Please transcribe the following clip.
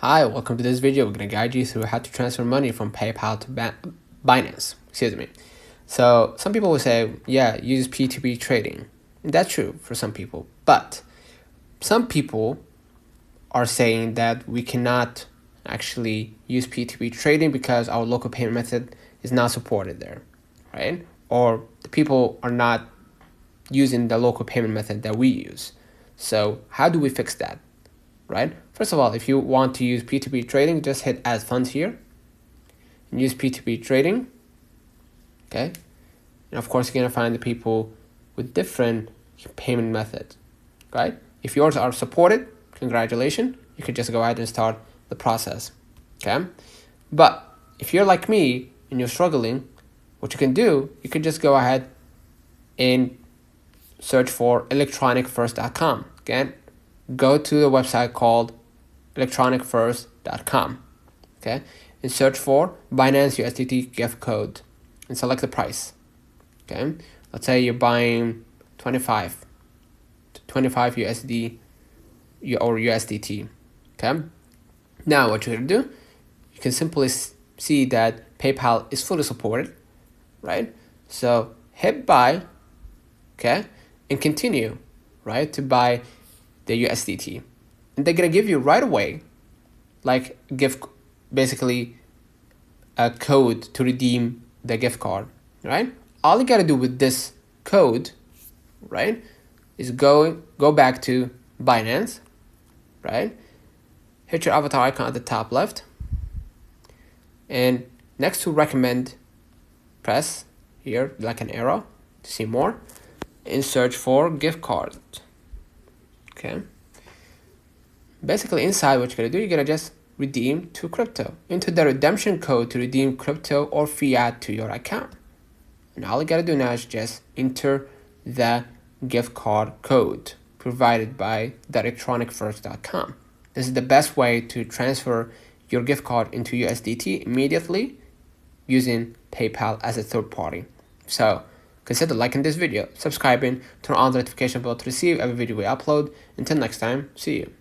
Hi, welcome to this video. We're going to guide you through how to transfer money from PayPal to Binance. Excuse me. So some people will say, yeah, use P2P trading. And that's true for some people. But some people are saying that we cannot actually use P2P trading because our local payment method is not supported there, right? Or the people are not using the local payment method that we use. So how do we fix that? Right? First of all, if you want to use P2P trading, just hit add funds here and use P2P trading. Okay. And of course, you're going to find the people with different payment methods, right? If yours are supported, congratulations. You could just go ahead and start the process. Okay. But if you're like me and you're struggling, what you can do, you could just go ahead and search for electronicfirst.com. Again, go to the website called electronicfirst.com, okay, and search for Binance USDT gift code and select the price. Okay, let's say you're buying 25 USD or USDT. Okay, now what you're gonna do, you can simply see that PayPal is fully supported, right? So hit buy, okay, and continue, right, to buy the USDT. And they're gonna give you right away, like basically a code to redeem the gift card, right? All you gotta do with this code, right, is go back to Binance, right? Hit your avatar icon at the top left, and next to recommend, press here like an arrow to see more, and search for gift card. Okay. Basically, inside what you're gonna do, you're gonna just redeem to crypto. Enter the redemption code to redeem crypto or fiat to your account. And all you gotta do now is just enter the gift card code provided by electronicfirst.com. This is the best way to transfer your gift card into USDT immediately using PayPal as a third party. So consider liking this video, subscribing, turn on the notification bell to receive every video we upload. Until next time, see you.